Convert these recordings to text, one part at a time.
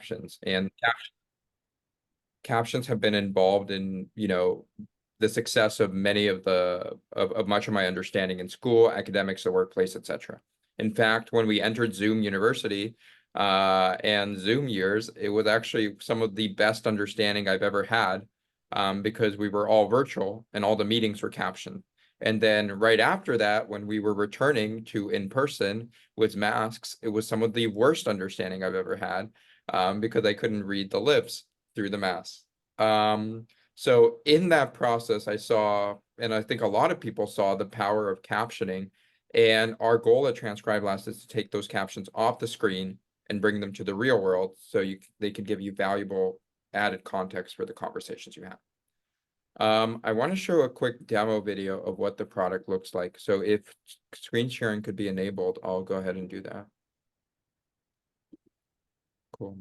captions, and captions have been involved in, the success of many of much of my understanding in school, academics, the workplace, etc. In fact, when we entered Zoom University and Zoom years, it was actually some of the best understanding I've ever had, because we were all virtual and all the meetings were captioned. And then right after that, when we were returning to in person with masks, it was some of the worst understanding I've ever had, because I couldn't read the lips through the mask. So in that process, I saw, and I think a lot of people saw, the power of captioning. And our goal at TranscribeGlass is to take those captions off the screen and bring them to the real world, so they could give you valuable added context for the conversations you have. I want to show a quick demo video of what the product looks like. So if screen sharing could be enabled, I'll go ahead and do that. Cool.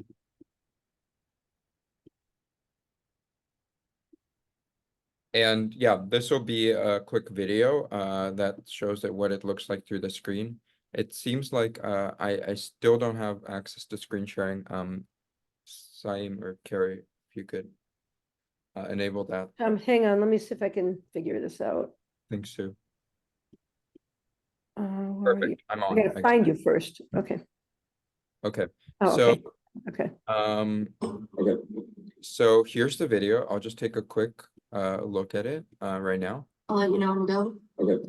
And yeah, this will be a quick video that shows that what it looks like through the screen. It seems like I still don't have access to screen sharing. Saim or Carrie, if you could enable that. Hang on, let me see if I can figure this out. Thanks, Sue. Where are you? Perfect. I'm on. I gotta find you first. Okay. Okay. Oh, So okay. okay. So here's the video. I'll just take a quick look at it right now. I'll let you know when to go. Okay.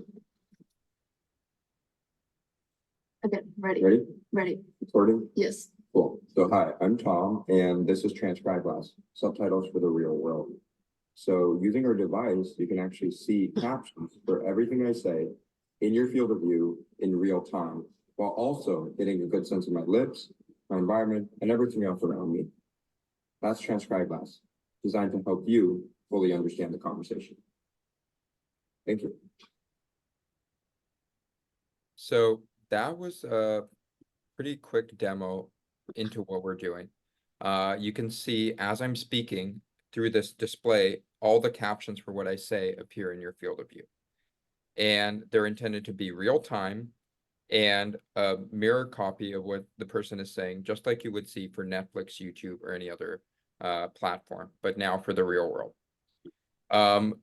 Okay, ready. Ready? Ready. Recording? Yes. Cool. So hi, I'm Tom, and this is TranscribeGlass, subtitles for the real world. So using our device, you can actually see captions for everything I say in your field of view in real time, while also getting a good sense of my lips, my environment, and everything else around me. That's TranscribeGlass, designed to help you fully understand the conversation. Thank you. So that was a pretty quick demo into what we're doing. You can see as I'm speaking through this display, all the captions for what I say appear in your field of view. And they're intended to be real time and a mirror copy of what the person is saying, just like you would see for Netflix, YouTube, or any other platform, but now for the real world.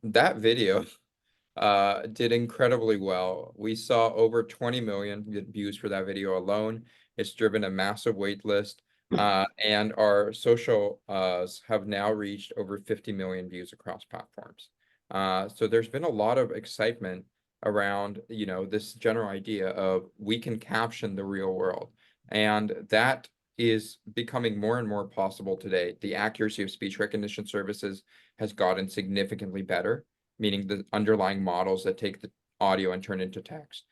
That video did incredibly well. We saw over 20 million views for that video alone. It's driven a massive wait list, and our social have now reached over 50 million views across platforms. So there's been a lot of excitement around, this general idea of we can caption the real world, and that is becoming more and more possible today. The accuracy of speech recognition services has gotten significantly better, meaning the underlying models that take the audio and turn into text.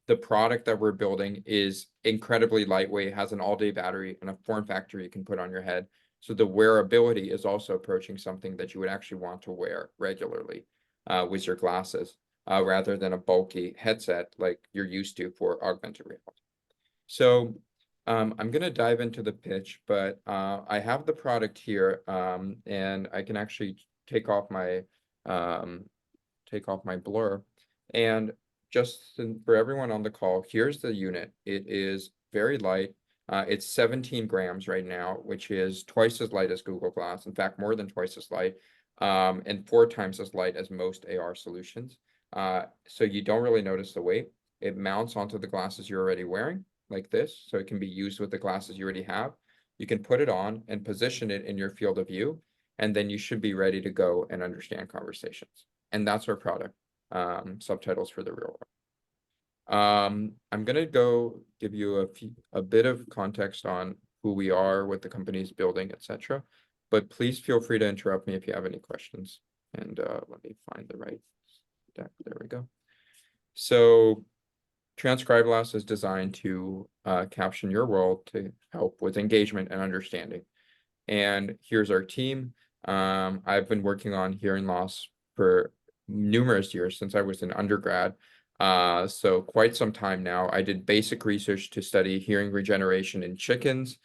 The product that we're building is incredibly lightweight, has an all-day battery and a form factor you can put on your head. So the wearability is also approaching something that you would actually want to wear regularly with your glasses, rather than a bulky headset like you're used to for augmented reality. So I'm going to dive into the pitch, but I have the product here, and I can actually take off my blur. And just for everyone on the call, here's the unit. It is very light. It's 17 grams right now, which is twice as light as Google Glass. In fact, more than twice as light, and 4 times as light as most AR solutions. So you don't really notice the weight. It mounts onto the glasses you're already wearing like this, so it can be used with the glasses you already have. You can put it on and position it in your field of view, and then you should be ready to go and understand conversations. And that's our product, subtitles for the real world. I'm gonna go give you a bit of context on who we are, what the company is building, etc. But please feel free to interrupt me if you have any questions. And let me find the right deck. There we go. So TranscribeGlass is designed to caption your world to help with engagement and understanding. And here's our team. I've been working on hearing loss for numerous years, since I was an undergrad. So quite some time now. I did basic research to study hearing regeneration in chickens,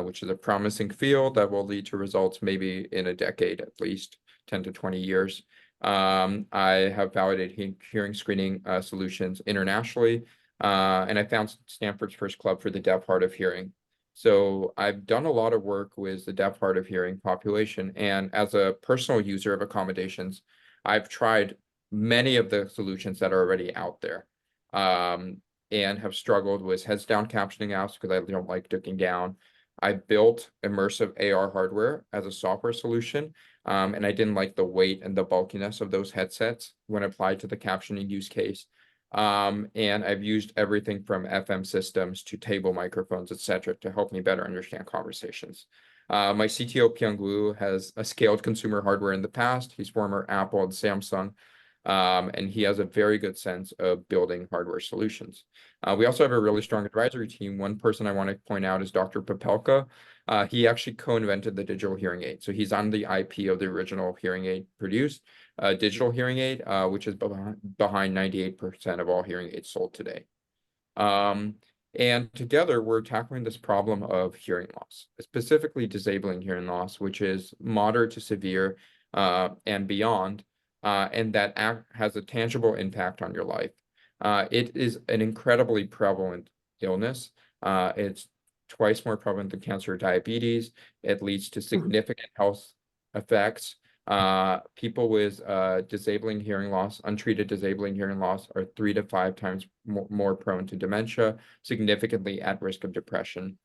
which is a promising field that will lead to results maybe in a decade, at least 10 to 20 years. I have validated hearing screening solutions internationally, and I found Stanford's first club for the deaf hard of hearing. So I've done a lot of work with the deaf hard of hearing population, and as a personal user of accommodations, I've tried many of the solutions that are already out there. And have struggled with heads down captioning apps because I don't like looking down. I built immersive AR hardware as a software solution, and I didn't like the weight and the bulkiness of those headsets when applied to the captioning use case. And I've used everything from FM systems to table microphones, etc., to help me better understand conversations. My CTO, Pyung Woo, has scaled consumer hardware in the past. He's former Apple and Samsung. And he has a very good sense of building hardware solutions. We also have a really strong advisory team. One person I want to point out is Dr. Popelka. He actually co-invented the digital hearing aid. So he's on the IP of the original hearing aid produced, digital hearing aid, which is behind 98% of all hearing aids sold today. And together we're tackling this problem of hearing loss, specifically disabling hearing loss, which is moderate to severe and beyond, and that has a tangible impact on your life. It is an incredibly prevalent illness. It's twice more prevalent than cancer or diabetes. It leads to significant health effects. People with disabling hearing loss, untreated disabling hearing loss, are 3 to 5 times more prone to dementia, significantly at risk of depression.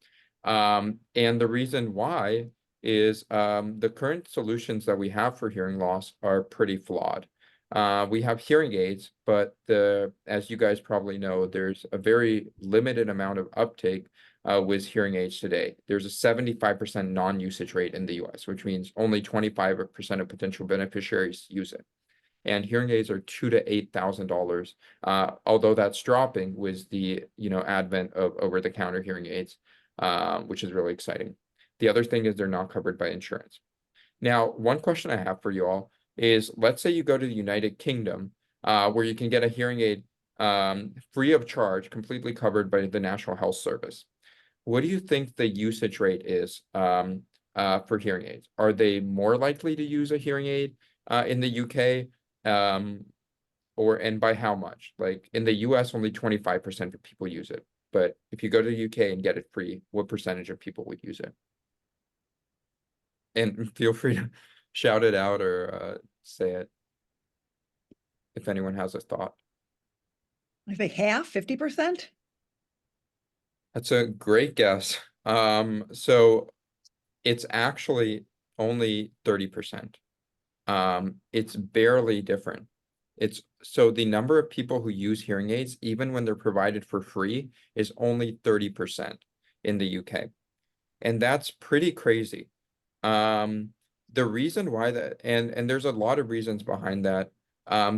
And the reason why is the current solutions that we have for hearing loss are pretty flawed. We have hearing aids, but as you guys probably know, there's a very limited amount of uptake with hearing aids today. There's a 75% non-usage rate in the US, which means only 25% of potential beneficiaries use it. And hearing aids are $2,000 to $8,000, although that's dropping with the advent of over-the-counter hearing aids, which is really exciting. The other thing is they're not covered by insurance. Now, one question I have for you all is, let's say you go to the United Kingdom, where you can get a hearing aid free of charge, completely covered by the National Health Service. What do you think the usage rate is for hearing aids? Are they more likely to use a hearing aid in the UK? And by how much? Like in the US, only 25% of people use it. But if you go to the UK and get it free, what percentage of people would use it? And feel free to shout it out or say it if anyone has a thought. I think half, 50%. That's a great guess. So it's actually only 30%. It's barely different. So the number of people who use hearing aids, even when they're provided for free, is only 30% in the UK. And that's pretty crazy. The reason why that, and there's a lot of reasons behind that.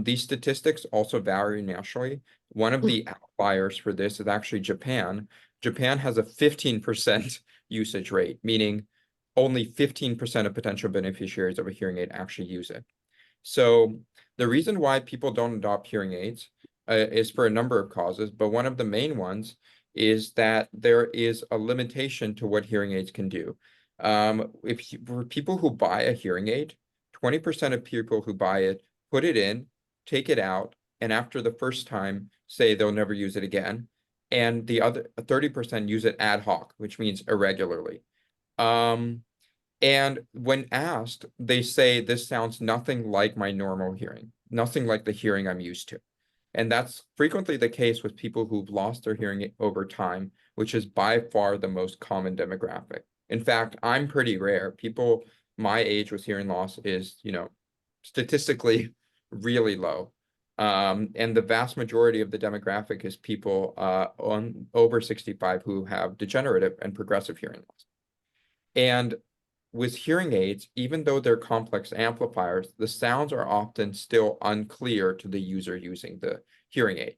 These statistics also vary nationally. One of the outliers for this is actually Japan. Japan has a 15% usage rate, meaning only 15% of potential beneficiaries of a hearing aid actually use it. So the reason why people don't adopt hearing aids is for a number of causes, but one of the main ones is that there is a limitation to what hearing aids can do. For people who buy a hearing aid, 20% of people who buy it put it in, take it out, and after the first time say they'll never use it again. And the other 30% use it ad hoc, which means irregularly. And when asked, they say this sounds nothing like my normal hearing, nothing like the hearing I'm used to. And that's frequently the case with people who've lost their hearing over time, which is by far the most common demographic. In fact, I'm pretty rare. People my age with hearing loss is, statistically really low. And the vast majority of the demographic is people on over 65 who have degenerative and progressive hearing loss. And with hearing aids, even though they're complex amplifiers, the sounds are often still unclear to the user using the hearing aid,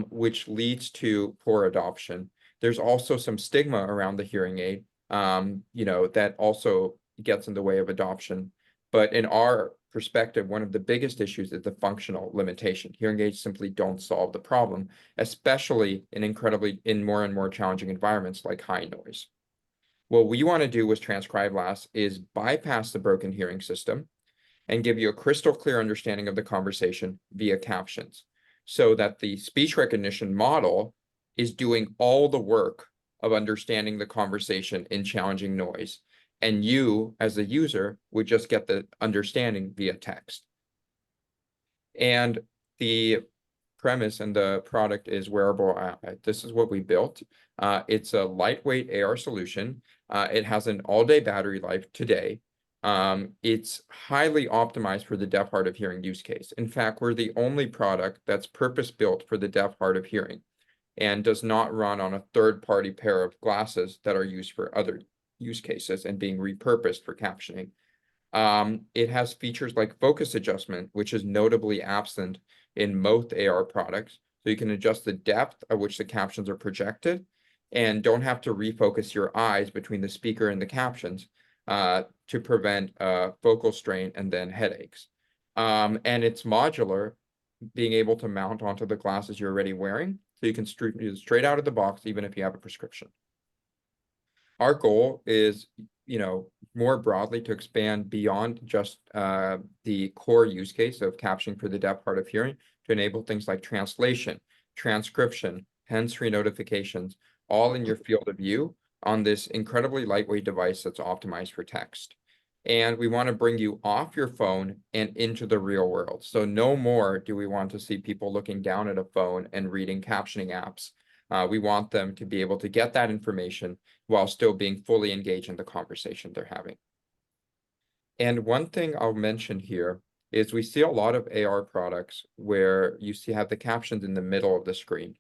which leads to poor adoption. There's also some stigma around the hearing aid, that also gets in the way of adoption. But in our perspective, one of the biggest issues is the functional limitation. Hearing aids simply don't solve the problem, especially in more and more challenging environments like high noise. What we want to do with TranscribeGlass is bypass the broken hearing system and give you a crystal clear understanding of the conversation via captions, so that the speech recognition model is doing all the work of understanding the conversation in challenging noise. And you, as a user, would just get the understanding via text. And the premise and the product is wearable. This is what we built. It's a lightweight AR solution. It has an all-day battery life today. It's highly optimized for the deaf hard of hearing use case. In fact, we're the only product that's purpose-built for the deaf hard of hearing and does not run on a third-party pair of glasses that are used for other use cases and being repurposed for captioning. It has features like focus adjustment, which is notably absent in most AR products. So you can adjust the depth at which the captions are projected and don't have to refocus your eyes between the speaker and the captions to prevent focal strain and then headaches. And it's modular, being able to mount onto the glasses you're already wearing. So you can use it straight out of the box, even if you have a prescription. Our goal is, more broadly to expand beyond just the core use case of captioning for the deaf hard of hearing to enable things like translation, transcription, hands-free notifications, all in your field of view on this incredibly lightweight device that's optimized for text. And we want to bring you off your phone and into the real world. So no more do we want to see people looking down at a phone and reading captioning apps. We want them to be able to get that information while still being fully engaged in the conversation they're having. And one thing I'll mention here is we see a lot of AR products where you have the captions in the middle of the screen.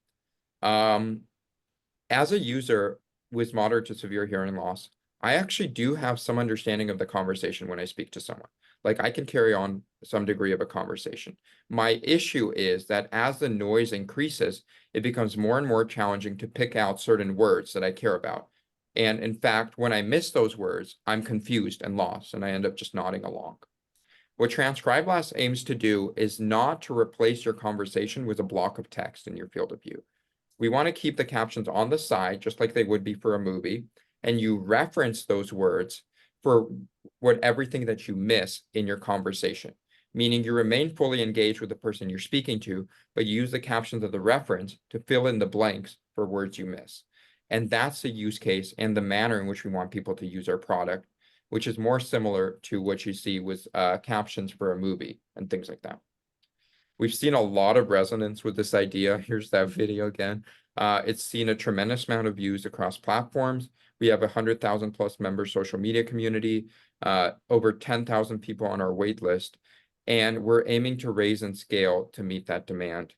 As a user with moderate to severe hearing loss, I actually do have some understanding of the conversation when I speak to someone. Like I can carry on some degree of a conversation. My issue is that as the noise increases, it becomes more and more challenging to pick out certain words that I care about. And in fact, when I miss those words, I'm confused and lost, and I end up just nodding along. What TranscribeGlass aims to do is not to replace your conversation with a block of text in your field of view. We want to keep the captions on the side, just like they would be for a movie, and you reference those words for everything that you miss in your conversation, meaning you remain fully engaged with the person you're speaking to, but you use the captions as the reference to fill in the blanks for words you miss. And that's the use case and the manner in which we want people to use our product, which is more similar to what you see with captions for a movie and things like that. We've seen a lot of resonance with this idea. Here's that video again. It's seen a tremendous amount of views across platforms. We have 100,000 plus member social media community, over 10,000 people on our wait list, and we're aiming to raise and scale to meet that demand.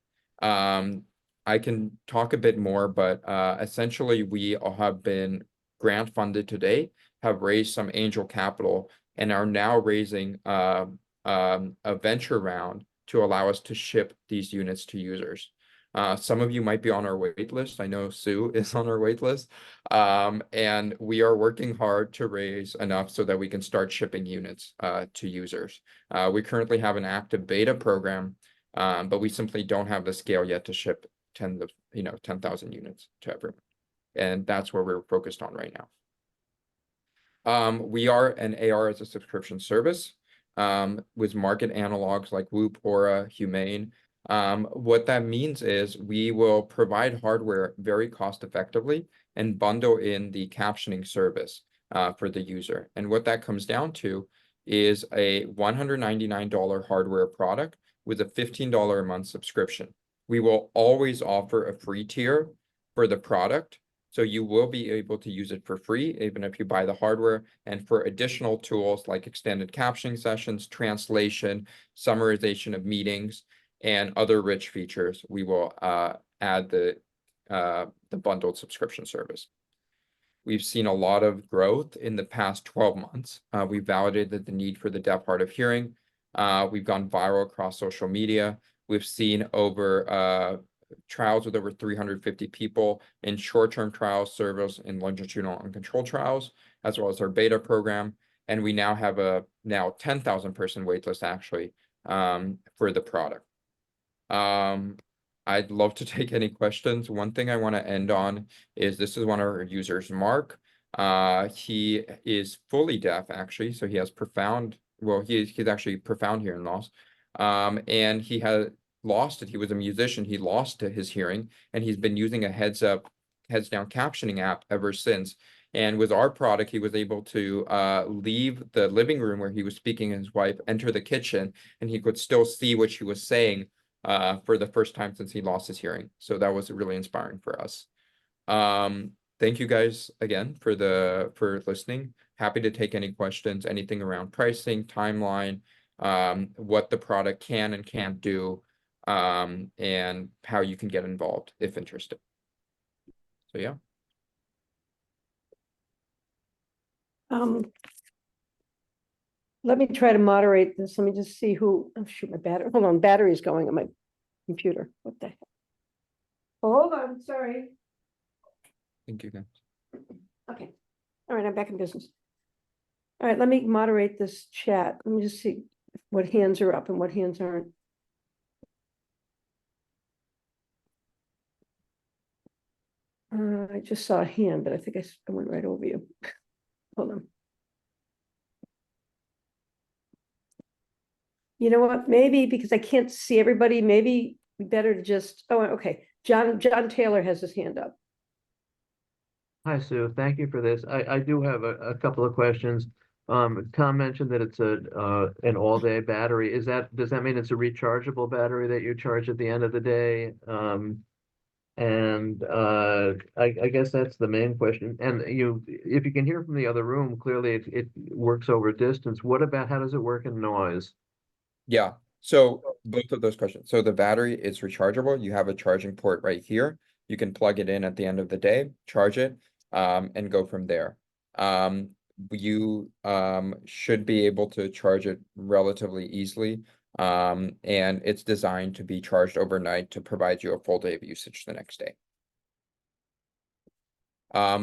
I can talk a bit more, but essentially we all have been grant funded today, have raised some angel capital, and are now raising a venture round to allow us to ship these units to users. Some of you might be on our wait list. I know Sue is on our wait list. And we are working hard to raise enough so that we can start shipping units to users. We currently have an active beta program, but we simply don't have the scale yet to ship 10,000 units to everyone. And that's where we're focused on right now. We are an AR as a subscription service with market analogs like Whoop, Aura, Humane. What that means is we will provide hardware very cost effectively and bundle in the captioning service for the user. And what that comes down to is a $199 hardware product with a $15 a month subscription. We will always offer a free tier for the product. So you will be able to use it for free, even if you buy the hardware. And for additional tools like extended captioning sessions, translation, summarization of meetings, and other rich features, we will add the bundled subscription service. We've seen a lot of growth in the past 12 months. We validated the need for the deaf hard of hearing. We've gone viral across social media. We've seen over trials with over 350 people in short-term trials, service, and longitudinal uncontrolled trials, as well as our beta program. And we now have a 10,000 person waitlist actually for the product. I'd love to take any questions. One thing I want to end on is this is one of our users, Mark. He is fully deaf actually, so he has profound, well, he's actually profound hearing loss. And he had lost it. He was a musician. He lost his hearing, and he's been using a heads-up heads down captioning app ever since. And with our product, he was able to leave the living room where he was speaking to his wife, enter the kitchen, and he could still see what she was saying for the first time since he lost his hearing. So that was really inspiring for us. Thank you guys again for listening. Happy to take any questions, anything around pricing, timeline, what the product can and can't do, and how you can get involved if interested. So yeah. Let me try to moderate this. Let me just see who, oh shoot, my battery, hold on, battery's going on my computer. What the heck? Oh, hold on, sorry. Thank you guys. Okay, all right, I'm back in business. All right, let me moderate this chat. Let me just see what hands are up and what hands aren't. I just saw a hand, but I think I went right over you. Hold on. You know what, maybe because I can't see everybody, maybe we better to just, oh, okay. John Taylor has his hand up. Hi, Sue. Thank you for this. I do have a couple of questions. Tom mentioned that it's an all-day battery. Does that mean it's a rechargeable battery that you charge at the end of the day? I guess that's the main question. And if you can hear from the other room, clearly it works over distance. What about how does it work in noise? Yeah, so both of those questions. So the battery is rechargeable. You have a charging port right here. You can plug it in at the end of the day, charge it, and go from there. You should be able to charge it relatively easily. And it's designed to be charged overnight to provide you a full day of usage the next day.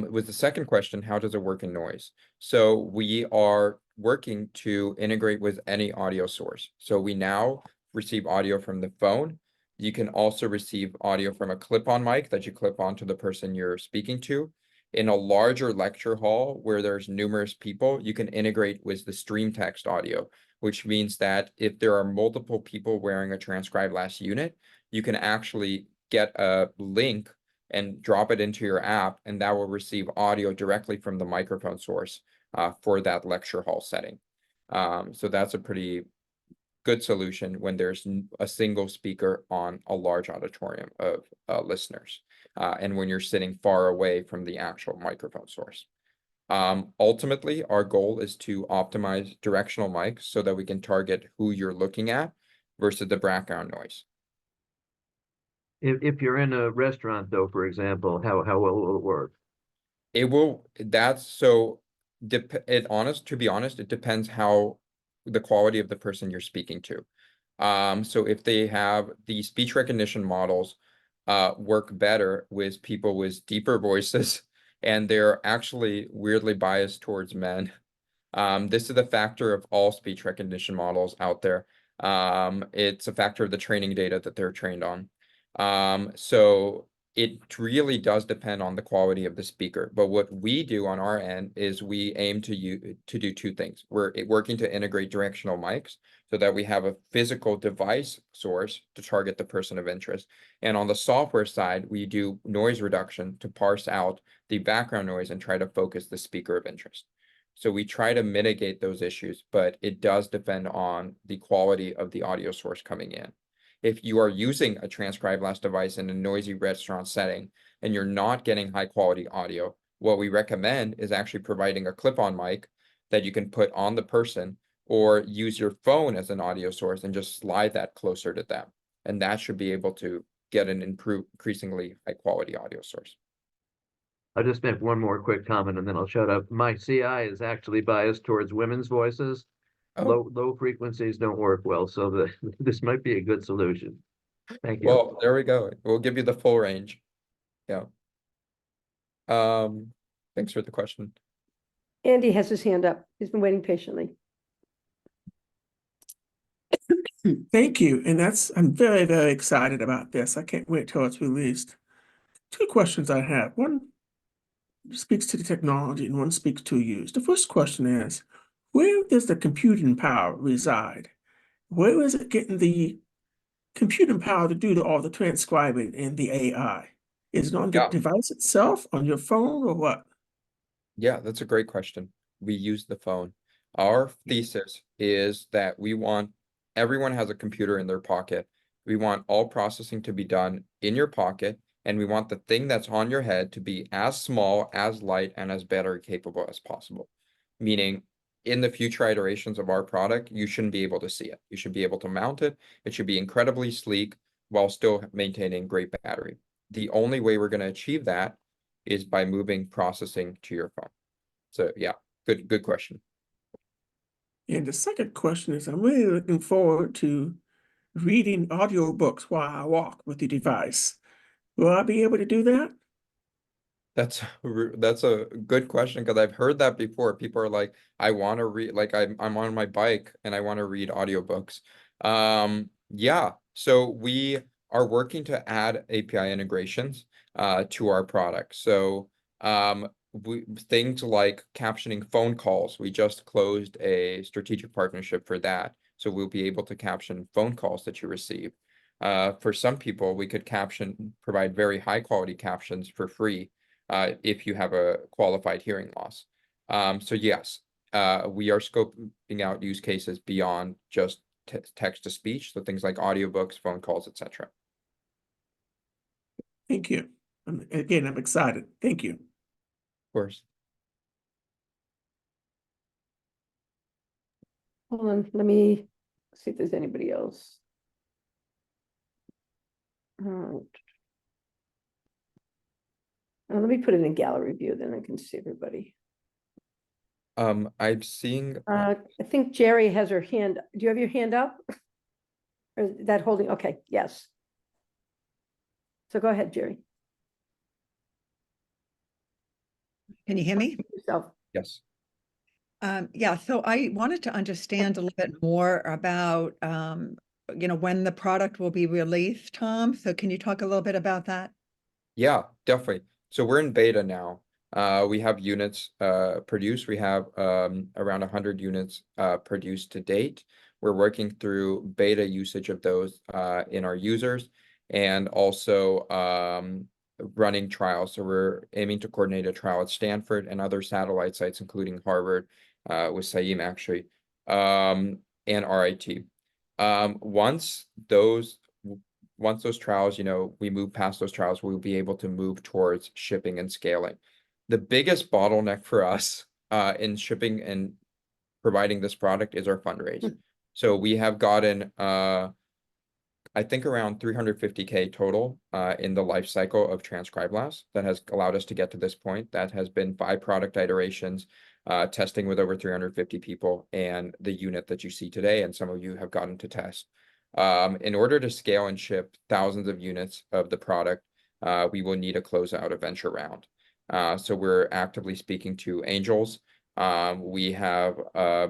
With the second question, how does it work in noise? So we are working to integrate with any audio source. So we now receive audio from the phone. You can also receive audio from a clip-on mic that you clip onto the person you're speaking to. In a larger lecture hall where there's numerous people, you can integrate with the stream text audio, which means that if there are multiple people wearing a TranscribeGlass unit, you can actually get a link and drop it into your app, and that will receive audio directly from the microphone source for that lecture hall setting. So that's a pretty good solution when there's a single speaker on a large auditorium of listeners, and when you're sitting far away from the actual microphone source. Ultimately, our goal is to optimize directional mics so that we can target who you're looking at versus the background noise. If you're in a restaurant, though, for example, how well will it work? It will, that's so, to be honest, it depends how the quality of the person you're speaking to. So if they have the speech recognition models work better with people with deeper voices, and they're actually weirdly biased towards men. This is the factor of all speech recognition models out there. It's a factor of the training data that they're trained on. So it really does depend on the quality of the speaker. But what we do on our end is we aim to do two things. We're working to integrate directional mics so that we have a physical device source to target the person of interest. And on the software side, we do noise reduction to parse out the background noise and try to focus the speaker of interest. So we try to mitigate those issues, but it does depend on the quality of the audio source coming in. If you are using a TranscribeGlass device in a noisy restaurant setting and you're not getting high quality audio, what we recommend is actually providing a clip-on mic that you can put on the person or use your phone as an audio source and just slide that closer to them. And that should be able to get an increasingly high quality audio source. I'll just make one more quick comment and then I'll shut up. My CI is actually biased towards women's voices. Oh. Low frequencies don't work well, so this might be a good solution. Thank you. Well, there we go. We'll give you the full range. Yeah. Thanks for the question. Andy has his hand up. He's been waiting patiently. Thank you. And I'm very, very excited about this. I can't wait till it's released. Two questions I have. One speaks to the technology and one speaks to use. The first question is, where does the computing power reside? Where is it getting the computing power to do all the transcribing and the AI? Is it on the Yeah. device itself, on your phone, or what? Yeah, that's a great question. We use the phone. Our thesis is that we want everyone has a computer in their pocket. We want all processing to be done in your pocket, and we want the thing that's on your head to be as small, as light, and as battery capable as possible. Meaning, in the future iterations of our product, you shouldn't be able to see it. You should be able to mount it. It should be incredibly sleek while still maintaining great battery. The only way we're going to achieve that is by moving processing to your phone. So yeah, good question. And the second question is, I'm really looking forward to reading audiobooks while I walk with the device. Will I be able to do that? That's a good question because I've heard that before. People are like, I want to read, like I'm on my bike and I want to read audiobooks. Yeah, so we are working to add API integrations to our product. So things like captioning phone calls, we just closed a strategic partnership for that. So we'll be able to caption phone calls that you receive. For some people, we could provide very high quality captions for free if you have a qualified hearing loss. So yes, we are scoping out use cases beyond just text to speech, so things like audiobooks, phone calls, etc. Thank you. Again, I'm excited. Thank you. Of course. Hold on, let me see if there's anybody else. Let me put it in gallery view, then I can see everybody. I'm seeing I think Jerry has her hand. Do you have your hand up? Or is that holding? Okay, yes. So go ahead, Jerry. Can you hear me? Yourself. yes. Yeah, so I wanted to understand a little bit more about, when the product will be released, Tom. So can you talk a little bit about that? Yeah, definitely. So we're in beta now. We have units produced. We have around 100 units produced to date. We're working through beta usage of those in our users and also running trials. So we're aiming to coordinate a trial at Stanford and other satellite sites, including Harvard, with Saeem actually, and RIT. Once those trials, we move past those trials, we'll be able to move towards shipping and scaling. The biggest bottleneck for us in shipping and providing this product is our fundraise. So we have gotten I think around 350K total in the life cycle of TranscribeGlass that has allowed us to get to this point. That has been 5 product iterations, testing with over 350 people, and the unit that you see today, and some of you have gotten to test. In order to scale and ship thousands of units of the product, we will need a closeout, a venture round. So we're actively speaking to angels. We have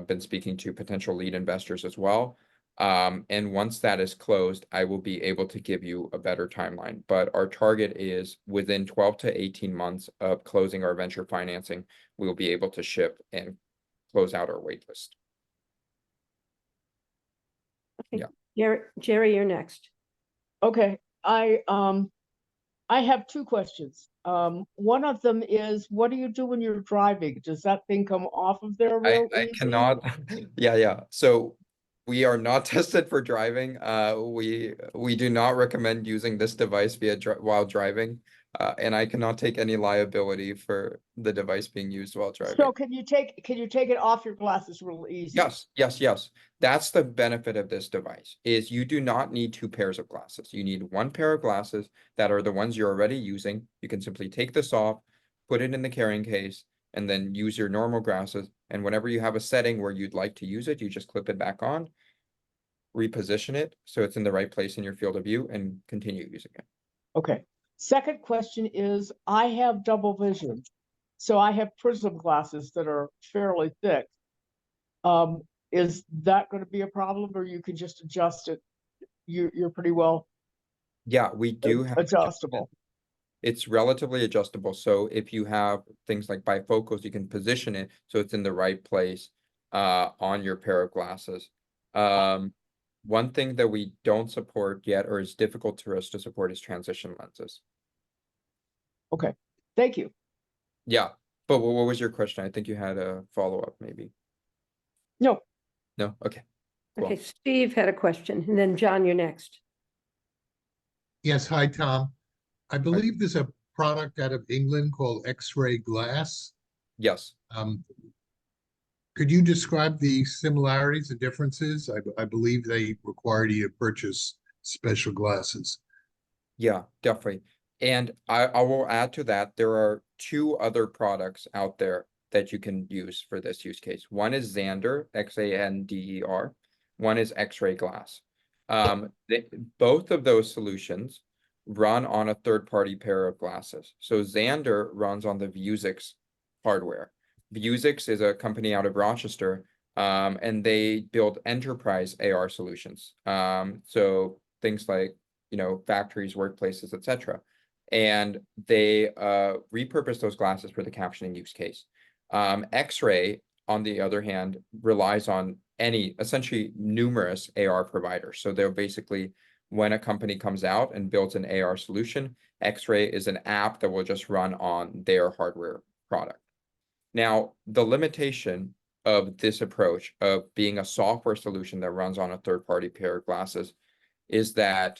been speaking to potential lead investors as well. And once that is closed, I will be able to give you a better timeline. But our target is within 12 to 18 months of closing our venture financing, we will be able to ship and close out our waitlist. Jerry, you're next. Okay, I have 2 questions. One of them is, what do you do when you're driving? Does that thing come off of there real I easy? cannot. Yeah. So we are not tested for driving. We do not recommend using this device while driving. And I cannot take any liability for the device being used while driving. So can you take it off your glasses real easy? Yes. That's the benefit of this device is you do not need 2 pairs of glasses. You need 1 pair of glasses that are the ones you're already using. You can simply take this off, put it in the carrying case, and then use your normal glasses. And whenever you have a setting where you'd like to use it, you just clip it back on, reposition it so it's in the right place in your field of view, and continue using it. Okay. Second question is, I have double vision. So I have prism glasses that are fairly thick. Is that going to be a problem, or you can just adjust it? You're pretty well Yeah, we do have adjustable. It's relatively adjustable. So if you have things like bifocals, you can position it so it's in the right place on your pair of glasses. One thing that we don't support yet, or is difficult for us to support, is transition lenses. Okay, thank you. Yeah, but what was your question? I think you had a follow-up maybe. No, No? Okay. Cool. Okay, Steve had a question, and then John, you're next. Yes, hi, Tom. I believe there's a product out of England called X-ray glass. Yes. Could you describe the similarities and differences? I believe they required you to purchase special glasses. Yeah, definitely. And I will add to that, there are two other products out there that you can use for this use case. One is Xander, Xander. One is X-ray glass. Both of those solutions run on a third-party pair of glasses. So Xander runs on the Vuzix hardware. Vuzix is a company out of Rochester, and they build enterprise AR solutions. So things like, you know, factories, workplaces, etc. And they repurpose those glasses for the captioning use case. X-ray, on the other hand, relies on essentially numerous AR providers. So they're basically, when a company comes out and builds an AR solution, X-ray is an app that will just run on their hardware product. Now, the limitation of this approach of being a software solution that runs on a third-party pair of glasses is that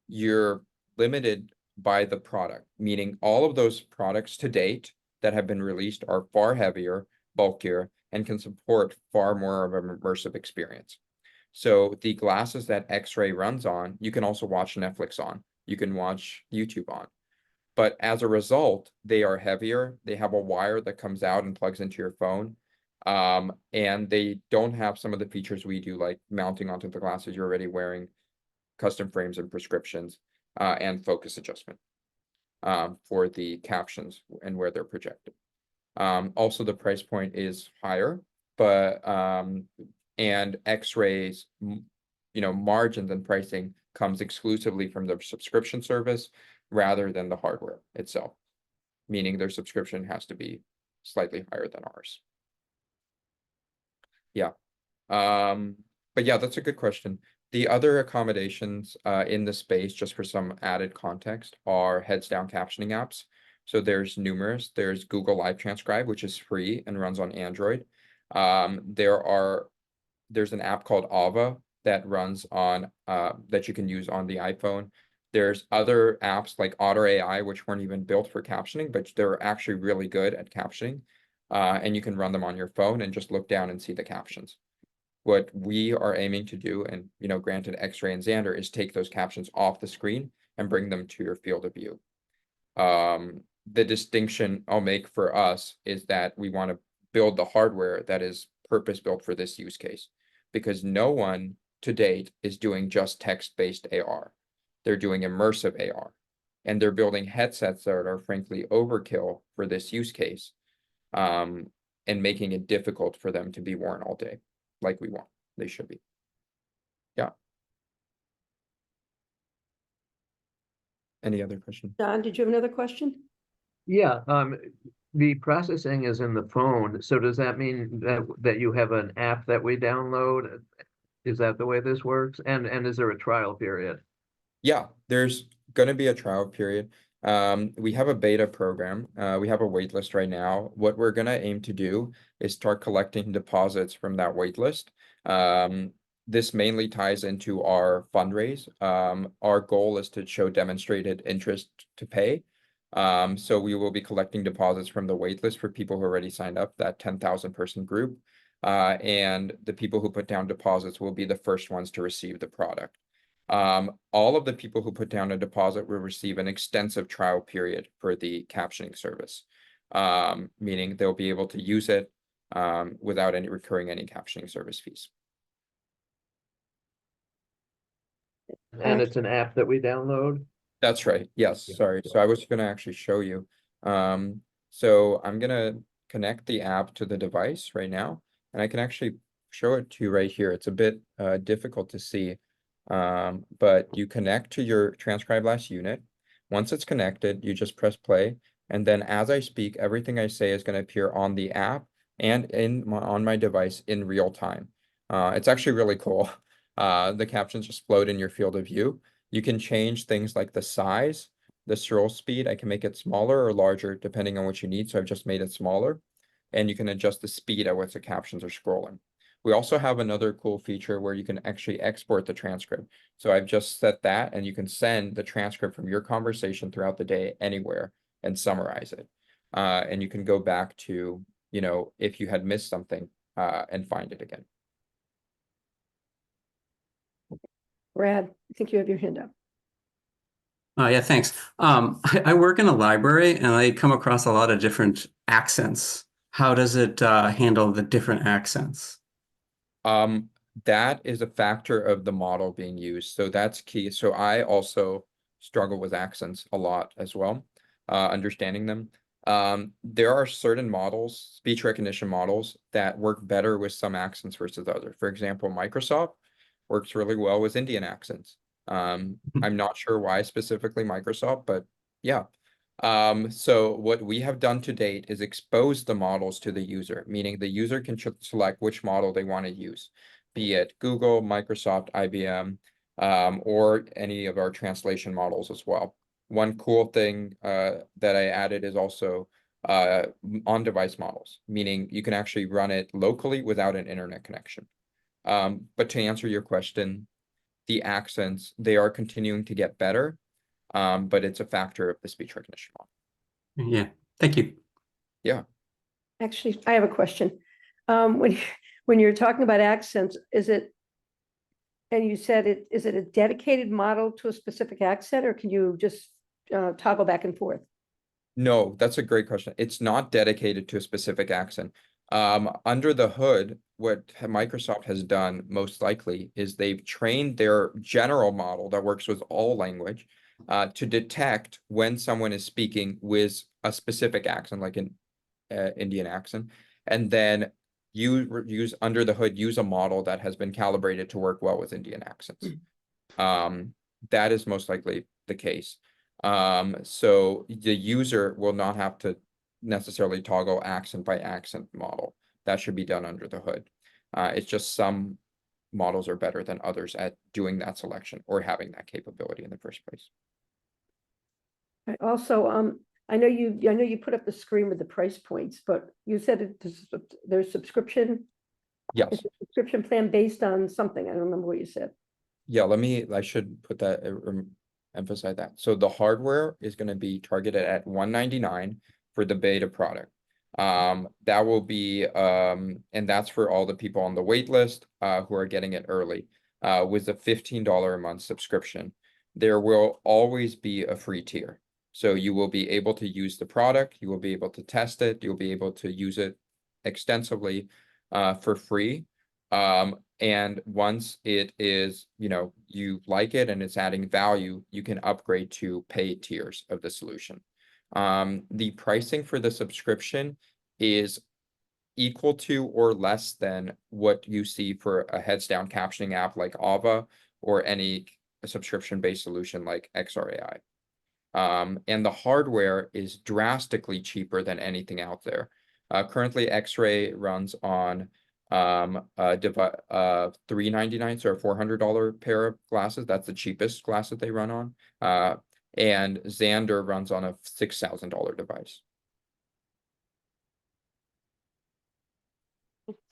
you're limited by the product, meaning all of those products to date that have been released are far heavier, bulkier, and can support far more of an immersive experience. So the glasses that X-ray runs on, you can also watch Netflix on, you can watch YouTube on. But as a result, they are heavier. They have a wire that comes out and plugs into your phone. And they don't have some of the features we do, like mounting onto the glasses you're already wearing, custom frames and prescriptions, and focus adjustment for the captions and where they're projected. Also, the price point is higher, but and X-rays, margins and pricing comes exclusively from the subscription service rather than the hardware itself, meaning their subscription has to be slightly higher than ours. Yeah. But yeah, that's a good question. The other accommodations in the space, just for some added context, are heads down captioning apps. So there's numerous. There's Google Live Transcribe, which is free and runs on Android. There's an app called Ava that runs on that you can use on the iPhone. There's other apps like Otter AI, which weren't even built for captioning, but they're actually really good at captioning. And you can run them on your phone and just look down and see the captions. What we are aiming to do, and granted X-ray and Xander, is take those captions off the screen and bring them to your field of view. The distinction I'll make for us is that we want to build the hardware that is purpose-built for this use case, because no one to date is doing just text-based AR. They're doing immersive AR, and they're building headsets that are frankly overkill for this use case, and making it difficult for them to be worn all day like we want. They should be. Yeah. Any other question? John, did you have another question? Yeah, the processing is in the phone. So does that mean that you have an app that we download? Is that the way this works? And is there a trial period? Yeah, there's going to be a trial period. We have a beta program. We have a wait list right now. What we're going to aim to do is start collecting deposits from that wait list. This mainly ties into our fundraise. Our goal is to show demonstrated interest to pay. So we will be collecting deposits from the wait list for people who already signed up, that 10,000 person group. And the people who put down deposits will be the first ones to receive the product. All of the people who put down a deposit will receive an extensive trial period for the captioning service, meaning they'll be able to use it without any captioning service fees. And it's an app that we download? That's right. Yes, Yeah. sorry. So I was going to actually show you. So I'm going to connect the app to the device right now, and I can actually show it to you right here. It's a bit difficult to see. But you connect to your TranscribeGlass unit. Once it's connected, you just press play, and then as I speak, everything I say is going to appear on the app and on my device in real time. It's actually really cool. The captions just float in your field of view. You can change things like the size, the scroll speed. I can make it smaller or larger depending on what you need. So I've just made it smaller. And you can adjust the speed at which the captions are scrolling. We also have another cool feature where you can actually export the transcript. So I've just set that, and you can send the transcript from your conversation throughout the day anywhere and summarize it. And you can go back to, you know, if you had missed something, and find it again. Brad, I think you have your hand up. Yeah, thanks. I work in a library and I come across a lot of different accents. How does it handle the different accents? That is a factor of the model being used. So that's key. So I also struggle with accents a lot as well, understanding them. There are certain models, speech recognition models, that work better with some accents versus others. For example, Microsoft works really well with Indian accents. I'm not sure why specifically Microsoft, but yeah. So what we have done to date is expose the models to the user, meaning the user can select which model they want to use, be it Google, Microsoft, IBM, or any of our translation models as well. One cool thing that I added is also on-device models, meaning you can actually run it locally without an internet connection. But to answer your question, the accents, they are continuing to get better, but it's a factor of the speech recognition model. Yeah, thank you. Yeah. Actually, I have a question. When you're talking about accents, is it, and you said it, is it a dedicated model to a specific accent, or can you just toggle back and forth? No, that's a great question. It's not dedicated to a specific accent. Under the hood, what Microsoft has done most likely is they've trained their general model that works with all language to detect when someone is speaking with a specific accent, like an Indian accent, and then you use under the hood, use a model that has been calibrated to work well with Indian accents. That is most likely the case. So the user will not have to necessarily toggle accent by accent model. That should be done under the hood. It's just some models are better than others at doing that selection or having that capability in the first place. Also, I know you put up the screen with the price points, but you said there's subscription. Yes. It's a subscription plan based on something. I don't remember what you said. Yeah, I should put that, emphasize that. So the hardware is going to be targeted at $199 for the beta product. That will be, and that's for all the people on the wait list who are getting it early with a $15 a month subscription. There will always be a free tier. So you will be able to use the product, you will be able to test it, you'll be able to use it extensively for free. And once it is, you know, you like it and it's adding value, you can upgrade to paid tiers of the solution. The pricing for the subscription is equal to or less than what you see for a heads down captioning app like Ava or any subscription-based solution like XRAI. And the hardware is drastically cheaper than anything out there. Currently, X-Ray runs on $399, so a $400 pair of glasses. That's the cheapest glass that they run on. And Xander runs on a $6,000 device.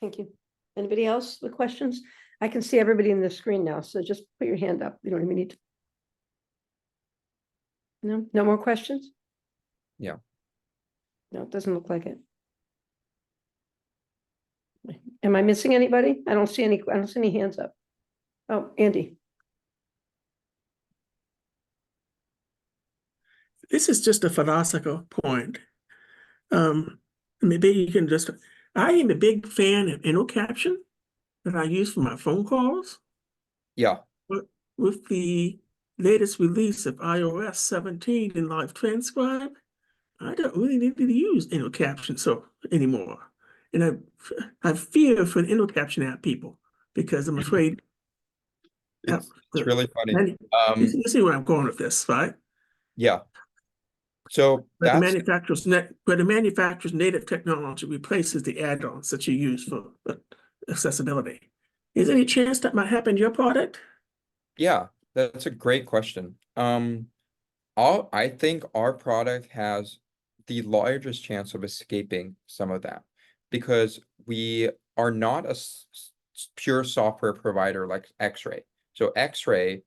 Thank you. Anybody else with questions? I can see everybody in the screen now, so just put your hand up. You don't even need to. No more questions? Yeah. No, it doesn't look like it. Am I missing anybody? I don't see any hands up. Oh, Andy. This is just a philosophical point. Maybe you can just, I am a big fan of InnoCaption that I use for my phone calls. Yeah. But with the latest release of iOS 17 in Live Transcribe, I don't really need to use InnoCaption anymore. And I fear for the InnoCaption app people because I'm afraid It's really funny. you see where I'm going with this, right? Yeah. So Where that's the manufacturer's native technology replaces the add-ons that you use for accessibility. Is there any chance that might happen to your product? yeah, that's a great question. I think our product has the largest chance of escaping some of that because we are not a pure software provider like X-Ray. So X-Ray,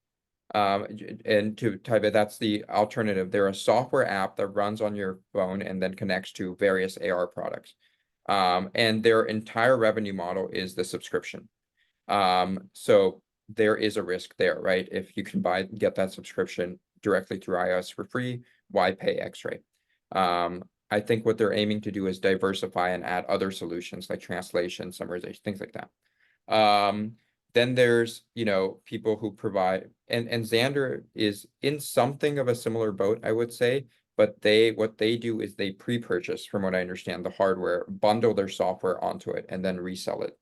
and to type it, that's the alternative. They're a software app that runs on your phone and then connects to various AR products. And their entire revenue model is the subscription. So there is a risk there, right? If you can get that subscription directly through iOS for free, why pay X-Ray? I think what they're aiming to do is diversify and add other solutions like translation, summarization, things like that. Then there's, people who provide, and Xandr is in something of a similar boat, I would say, but what they do is they pre-purchase, from what I understand, the hardware, bundle their software onto it, and then resell it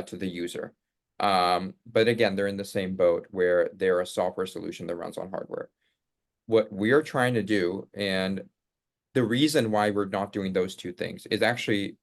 to the user. But again, they're in the same boat where they're a software solution that runs on hardware. What we're trying to do, and the reason why we're not doing those two things is actually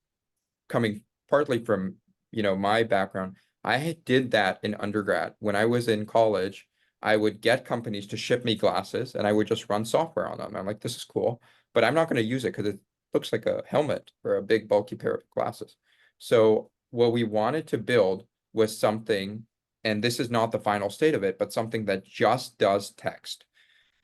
coming partly from, my background. I did that in undergrad. When I was in college, I would get companies to ship me glasses and I would just run software on them. I'm like, this is cool, but I'm not going to use it because it looks like a helmet or a big bulky pair of glasses. So what we wanted to build was something, and this is not the final state of it, but something that just does text.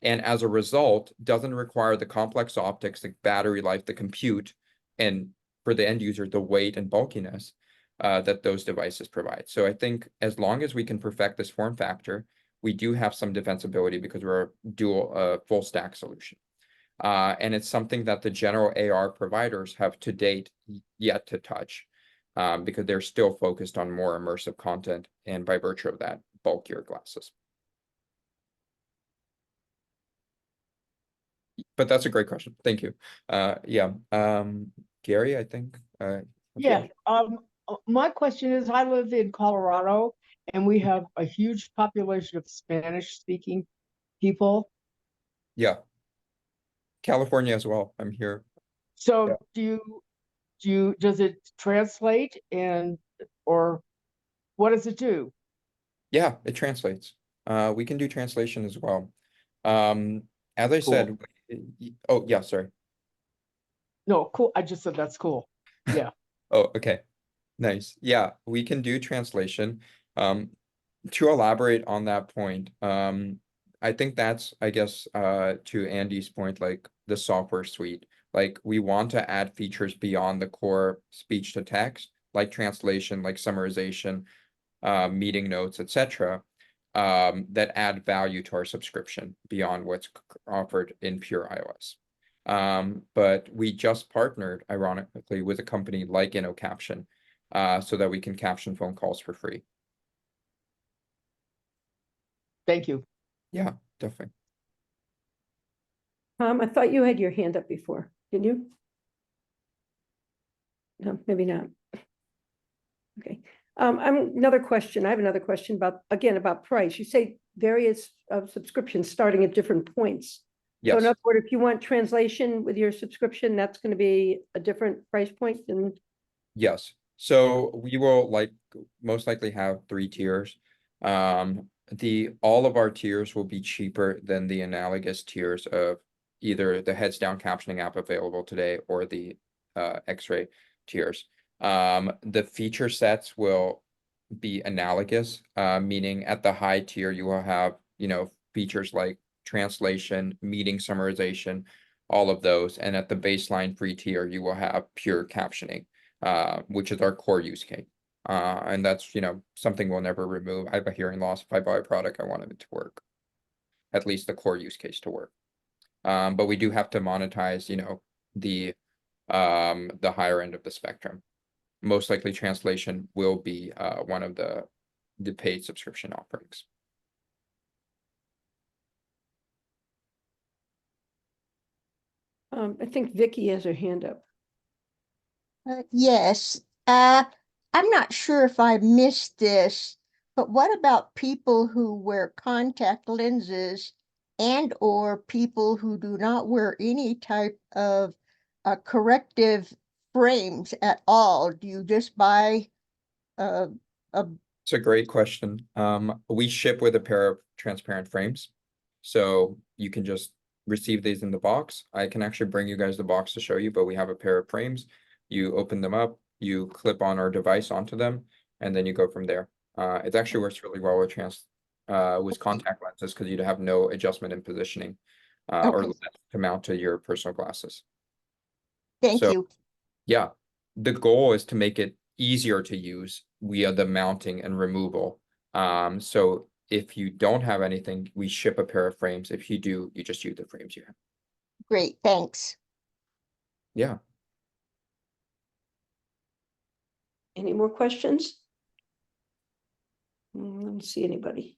And as a result, doesn't require the complex optics, the battery life, the compute, and for the end user, the weight and bulkiness that those devices provide. So I think as long as we can perfect this form factor, we do have some defensibility because we're a dual full stack solution. And it's something that the general AR providers have to date yet to touch because they're still focused on more immersive content and by virtue of that, bulkier glasses. But that's a great question. Thank you. Yeah. Gary, I think. Yeah, my question is, I live in Colorado and we have a huge population of Spanish speaking people. Yeah. California as well. I'm here. So Yeah. does it translate or what does it do? Yeah, it translates. We can do translation as well. As I said, oh yeah, sorry. No, cool. I just said that's cool. Yeah. Oh, okay. Nice. Yeah, we can do translation. To elaborate on that point, I think that's, I guess, to Andy's point, like the software suite. Like we want to add features beyond the core speech to text, like translation, like summarization, meeting notes, etc. That add value to our subscription beyond what's offered in pure iOS. But we just partnered, ironically, with a company like InnoCaption, so that we can caption phone calls for free. Thank you. Yeah, definitely. I thought you had your hand up before, didn't you? No, maybe not. Okay. Another question. I have another question about price. You say various subscriptions starting at different points. So in Yes. other words, if you want translation with your subscription, that's going to be a different price point than. Yes. So we will most likely have 3 tiers. All of our tiers will be cheaper than the analogous tiers of either the heads down captioning app available today or the X-ray tiers. The feature sets will be analogous, meaning at the high tier you will have, features like translation, meeting summarization, all of those. And at the baseline free tier, you will have pure captioning, which is our core use case. And that's, something we'll never remove. I have a hearing loss. If I buy a product, I want it to work, at least the core use case to work. But we do have to monetize, the higher end of the spectrum. Most likely translation will be one of the paid subscription offerings. I think Vicky has her hand up. Yes, I'm not sure if I missed this, but what about people who wear contact lenses and or people who do not wear any type of corrective frames at all? Do you just buy a It's a great question. We ship with a pair of transparent frames, so you can just receive these in the box. I can actually bring you guys the box to show you, but we have a pair of frames. You open them up, you clip on our device onto them, and then you go from there. It actually works really well with contact lenses because you'd have no adjustment in positioning or Okay. lens to mount to your personal glasses. Thank So, you. yeah, the goal is to make it easier to use via the mounting and removal. So if you don't have anything, we ship a pair of frames. If you do, you just use the frames you have. Great, thanks. Yeah. Any more questions? I don't see anybody.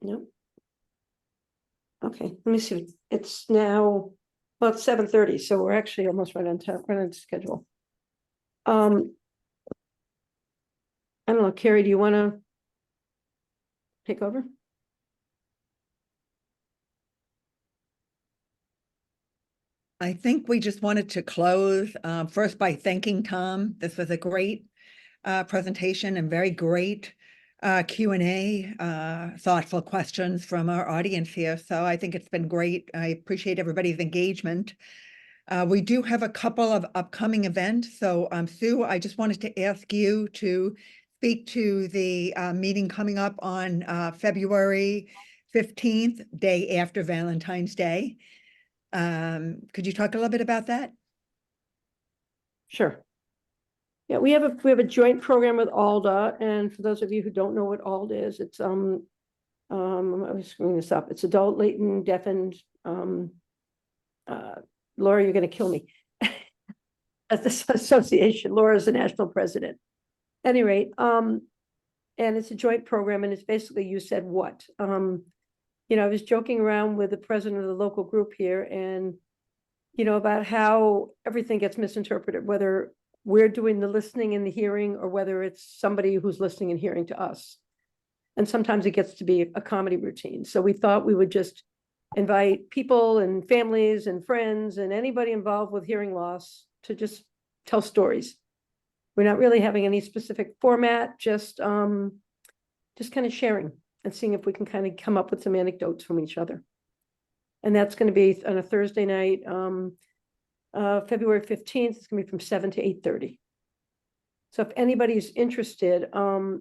No. Okay, let me see. It's now, well, it's 7:30, so we're actually almost right on time, right on schedule. I don't know, Carrie, do you want to take over? I think we just wanted to close first by thanking Tom. This was a great presentation and very great Q&A, thoughtful questions from our audience here. So I think it's been great. I appreciate everybody's engagement. We do have a couple of upcoming events. So Sue, I just wanted to ask you to speak to the meeting coming up on February 15th, day after Valentine's Day. Could you talk a little bit about that? Sure. Yeah, we have a joint program with ALDA, and for those of you who don't know what ALDA is, it's I was screwing this up. It's Adult Latent Deafened. Laura, you're going to kill me. At this association, Laura's the national president. At any rate, and it's a joint program, and it's basically you said what. You know, I was joking around with the president of the local group here, and you know about how everything gets misinterpreted, whether we're doing the listening and the hearing or whether it's somebody who's listening and hearing to us. And sometimes it gets to be a comedy routine. So we thought we would just invite people and families and friends and anybody involved with hearing loss to just tell stories. We're not really having any specific format, just kind of sharing and seeing if we can kind of come up with some anecdotes from each other. And that's going to be on a Thursday night, February 15th. It's going to be from 7 to 8:30. So if anybody's interested, I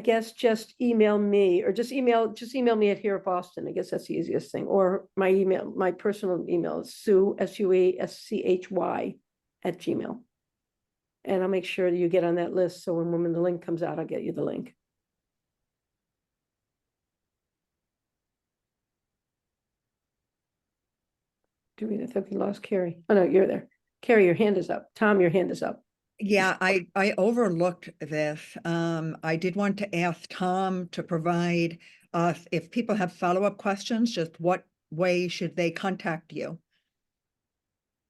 guess just email me or just email me at Here at Boston. I guess that's the easiest thing. Or my personal email is Sue, SUESCHY @gmail. And I'll make sure that you get on that list. So when the link comes out, I'll get you the link. Do we think we lost Carrie? Oh, no, you're there. Carrie, your hand is up. Tom, your hand is up. Yeah, I overlooked this. I did want to ask Tom to provide us, if people have follow-up questions, just what way should they contact you?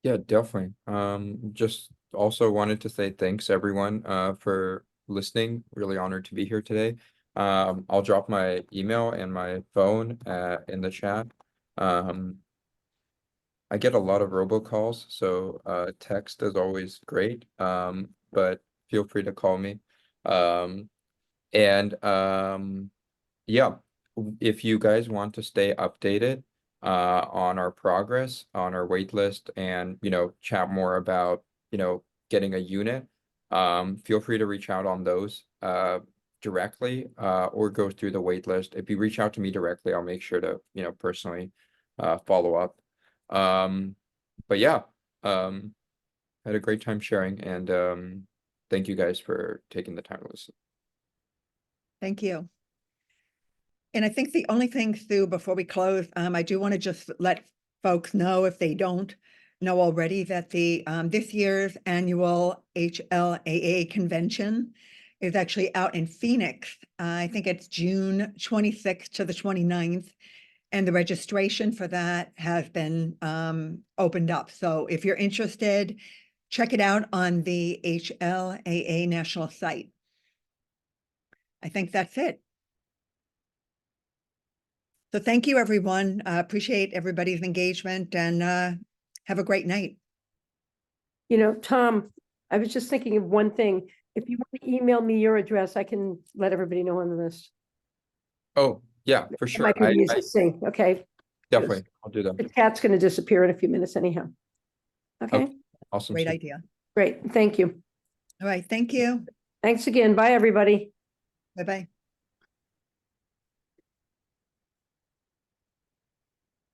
Yeah, definitely. Just also wanted to say thanks everyone for listening. Really honored to be here today. I'll drop my email and my phone in the chat. I get a lot of robocalls, so text is always great. But feel free to call me. Yeah, if you guys want to stay updated on our progress, on our wait list, and chat more about getting a unit, feel free to reach out on those directly or go through the wait list. If you reach out to me directly, I'll make sure to personally follow up. But yeah, had a great time sharing, and thank you guys for taking the time to listen. Thank you. And I think the only thing, Sue, before we close, I do want to just let folks know, if they don't know already, that the this year's annual HLAA convention is actually out in Phoenix. I think it's June 26th to the 29th. And the registration for that has been opened up. So if you're interested, check it out on the HLAA national site. I think that's it. So thank you, everyone. Appreciate everybody's engagement, and have a great night. Tom, I was just thinking of one thing. If you want to email me your address, I can let everybody know on the list. Oh, yeah, for It sure. might be the I easiest thing, okay? definitely, I'll do that. The cat's gonna disappear in a few minutes anyhow. Okay, Awesome. Great Sue. idea. great, thank you. All right, thank you. Thanks again, bye, everybody. Bye-bye.